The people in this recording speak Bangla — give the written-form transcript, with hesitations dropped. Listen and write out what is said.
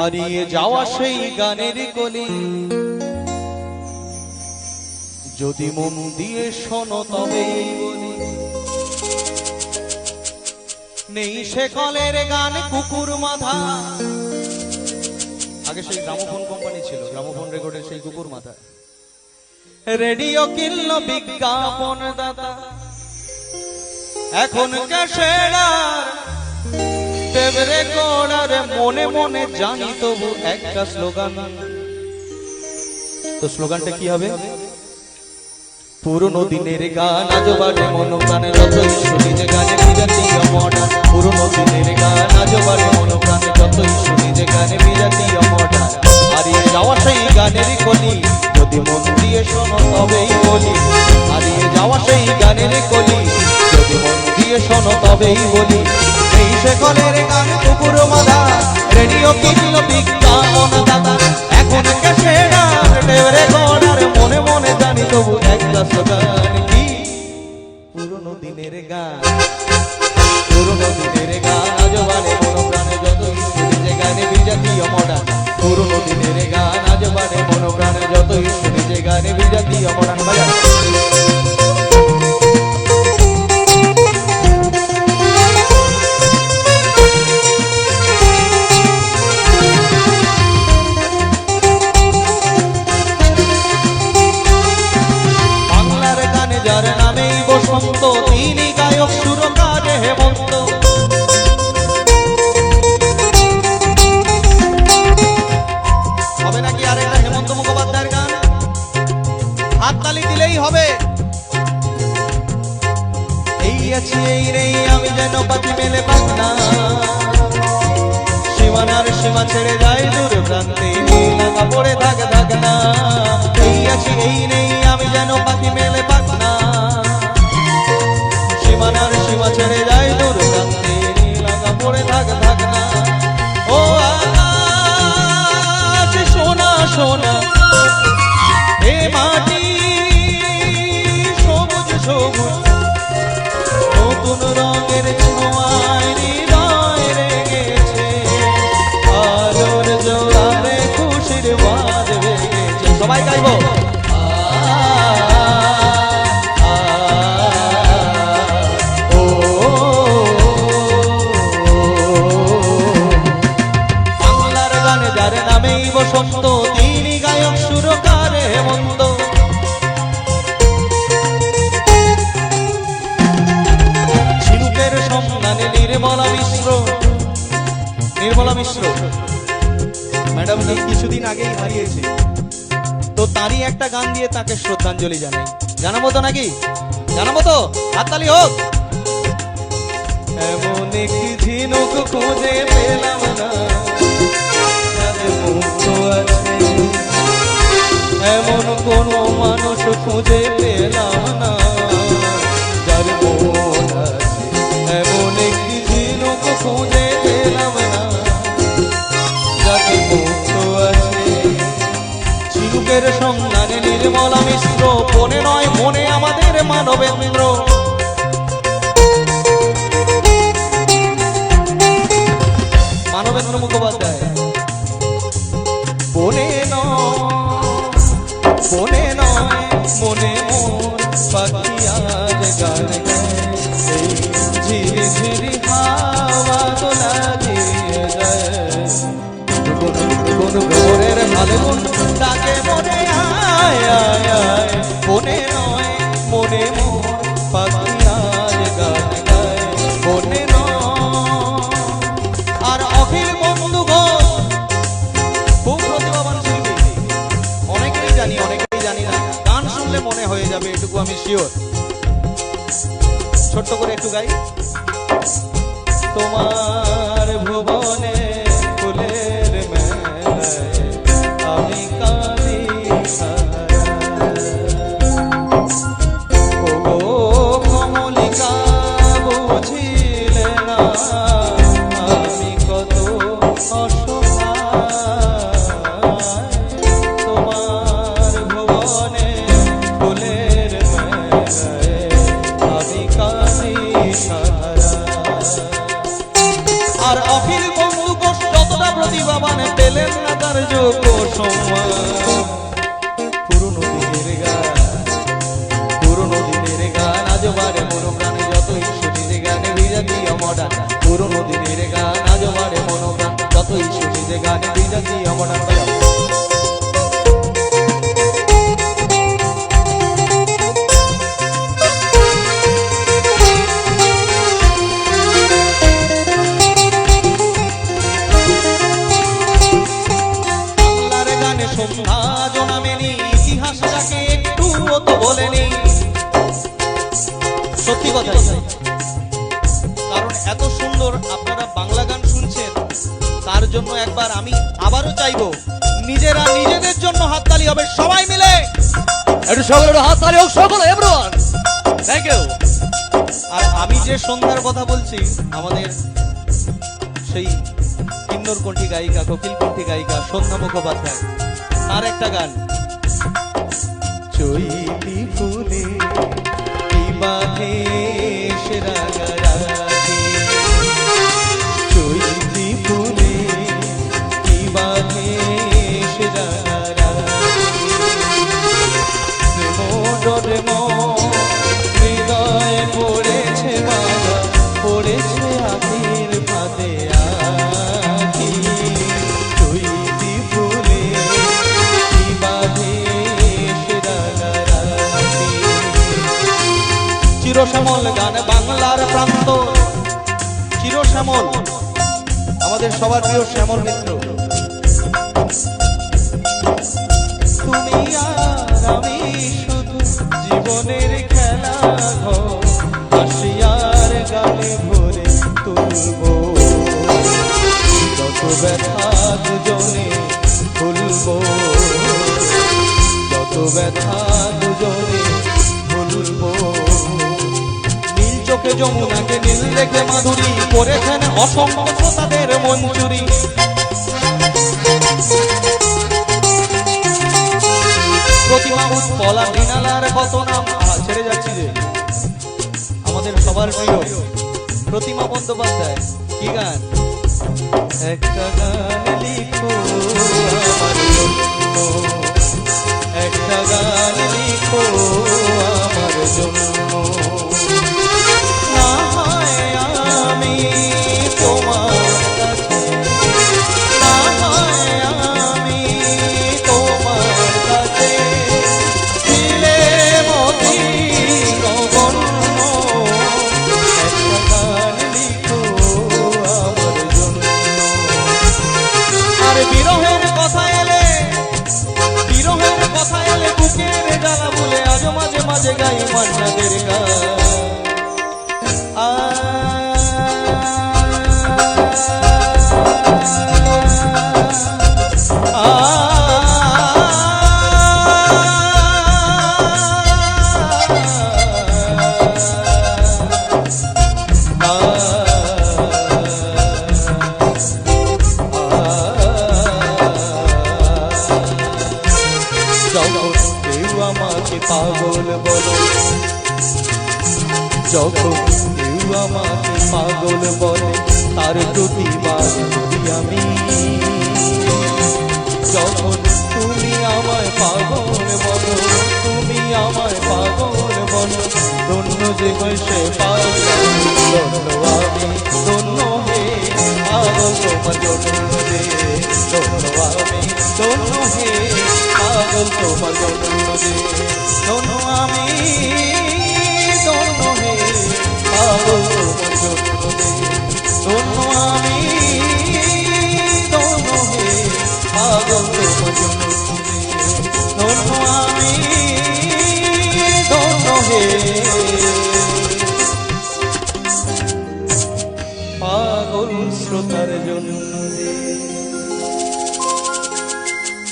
হারিয়ে যাওয়া সেই গানের কলি যদি মন দিয়ে শোনো তবেই বলি। নেই সে কলের গান কুকুর মাথা, আগে সেই গ্রামোফোন কোম্পানি ছিল, গ্রামোফোন রেকর্ডের সেই কুকুর মাথা। রেডিও কিনল বিজ্ঞাপন দাতা, এখন ক্যাসেটার টেপ রেকর্ডার, মনে মনে জানি তবু একটা স্লোগান। তো স্লোগানটা কি হবে? পুরনো দিনের গান আজ বাজে মন প্রাণে, যতই শুনি যে গানে বিজাতীয় মডার্ন। পুরনো দিনের গান আজ বাজে মন প্রাণে, যতই শুনি যে গানে বিজাতীয় মডার্ন। হারিয়ে যাওয়া সেই গানের কলি যদি মন দিয়ে শোনো তবেই বলি। হারিয়ে যাওয়া সেই গানের কলি যদি মন দিয়ে শোনো তবেই বলি। এই সে কলের গান কুকুর মাথা, রেডিও কিনল বিজ্ঞাপন দাতা, এখন ক্যাসেটার টেপ রেকর্ডার, মনে মনে জানি তবু একটা স্লোগান। কি? পুরনো দিনের গান, পুরনো দিনের গান আজ বাজে মন প্রাণে, যতই শুনি যে গানে বিজাতীয় মডার্ন। পুরনো দিনের গান আজ বাজে মন প্রাণে, যতই শুনি যে গানে বিজাতীয় মডার্ন। বাজা যার নামেই বসন্ত, তিনি গায়ক সুরকারে হেমন্ত। হবে নাকি আরেকটা হেমন্ত মুখোপাধ্যায়ের গান? হাততালি দিলেই হবে। এই আছি এই নেই আমি যেন পাখি মেলে পাখনা, সীমানার সীমা ছেড়ে যায় দূর প্রান্তে, নীলাকা পড়ে থাক থাক না। এই আছি এই নেই আমি যেন পাখি মেলে পাখনা, সীমানার সীমা ছেড়ে যায় দূর প্রান্তে, নীলাকা পড়ে থাক থাক না। ও আকাশ সোনা সোনা, এ মাটি সবুজ সবুজ, নতুন রঙের ছোঁয়ায় হৃদয় রেগেছে, আলোর জোয়ারে খুশির বাজ বেজেছে। সবাই গাইব। বাংলার গানে যার নামেই বসন্ত, তিনি গায়ক সুরকারে হেমন্ত। ঝিনুকের সন্ধানে নির্মলা মিশ্র, নির্মলা মিশ্র ম্যাডাম কিছুদিন আগেই হারিয়েছে, তো তারই একটা গান দিয়ে তাকে শ্রদ্ধাঞ্জলি জানাই। জানাবো তো নাকি? জানাবো তো? হাততালি হোক। এমন একটি ঝিনুক খুঁজে পেলাম না, এমন কোন মানুষ খুঁজে পেলাম না যার মন আছে। এমন একটি ঝিনুক খুঁজে পেলাম না যাকে মুক্ত আছে। ঝিনুকের সন্ধানে নির্মলা মিশ্র, বনে নয় মনে আমাদের মানবেন্দ্র। মানবেন্দ্র মুখোপাধ্যায়। বনে নয় বনে নয় মনে মোর পাখি আজ গান গায়, এই ঝিরি ঝিরি হাওয়া দোলা দিয়ে যায়, গুন ভোরের ফাল্গুন ডাকে মনে আয় আয় আয়। বনে নয় মনে মোর পাখি আজ গান গায়, বনে নয়। আর অখিল বন্ধু ঘোষ খুব প্রতিভাবান শিল্পী, অনেকেই জানি অনেকেই জানি না, গান শুনলে মনে হয়ে যাবে এটুকু আমি শিওর। ছোট্ট করে একটু গাই। তোমার ভুবনে ফুলের মেলায় আমি কাঁদি ও কমলিকা, বুঝিলে না আমি কত অসহায়। তোমার ভুবনে ফুলের মেলায় আমি কাঁদি সারা। আর অখিল বন্ধু যতটা প্রতিভা প্রতিভাবান পেলেন না তার যোগ্য সম্মান। পুরনো দিনের গান, পুরনো দিনের গান আজ বারে মন প্রাণে যতই শুনি যে গানে বিজাতীয় মডার্ন। পুরনো দিনের গান আজ বারে মন প্রাণ যতই শুনি যে গানে বিজাতীয় মডার্ন। ইতিহাসটাকে একটু তো বলেনি, সত্যি কথাই, কারণ এত সুন্দর আপনারা বাংলা গান শুনছেন তার জন্য একবার আমি আবারও চাইবো নিজেরা নিজেদের জন্য হাততালি হবে সবাই মিলে, একটু সকলের হাততালি হোক সকলে এভরিওয়ান, থ্যাংক ইউ। আর আমি যে সন্ধ্যার কথা বলছি আমাদের সেই কিন্নর কণ্ঠী গায়িকা কোকিল কণ্ঠী গায়িকা সন্ধ্যা মুখোপাধ্যায়, তার একটা গান চৈতি ফুলে কি বাঁধে সে রাগারাগি, চৈতি ফুলে কি বাঁধে সে রাগারাগি, ডরে হৃদয় পড়েছে বাধা, পড়েছে আখির ফাঁদে আখি, চৈতি ফুলে কি বাঁধে চিরশ্যামল গান বাংলার প্রান্ত, চিরশ্যামল আমাদের সবার প্রিয় শ্যামল মিত্র। তুমি আর আমি শুধু জীবনের খেলা ঘর, হাসিয়ার গানে ভরে তুলব যত ব্যথা দুজনে ভুলব, যত ব্যথা দুজনে ভুলব। চোখে যমুনাকে নীল রেখে মাধুরী করেছেন অসংখ্য তাদের মঞ্জুরি, প্রতিমা উৎপলা মৃণালার কত নাম ছেড়ে যাচ্ছি যে আমাদের সবার প্রিয় প্রতিমা বন্দ্যোপাধ্যায়, কি গান, একটা গান লিখো আমার জন্য, একটা গান লিখো আমার জন্য, আমি তোমার কাছে, আমি তোমার কাছে ছিলে মতি গগন্য, একটা গান লিখো আমার জন্য। আর বিরহের কথা এলে, বিরহের কথা এলে বুকের জ্বালা বলে আজ মাঝে মাঝে গাই মান্নাদের গান। আমাকে পাগল বলো, যখন কেউ আমাকে পাগল বলে তার প্রতিবাদ করি আমি, যখন তুমি আমায় পাগল বলো, তুমি আমায় পাগল বলো, ধন্য যে হয়েছে পাগল, ধন্য আমি, ধন্য হে পাগল তোমার জন্য রে, ধন্য আমি, ধন্য হে পাগল তোমার জন্য রে।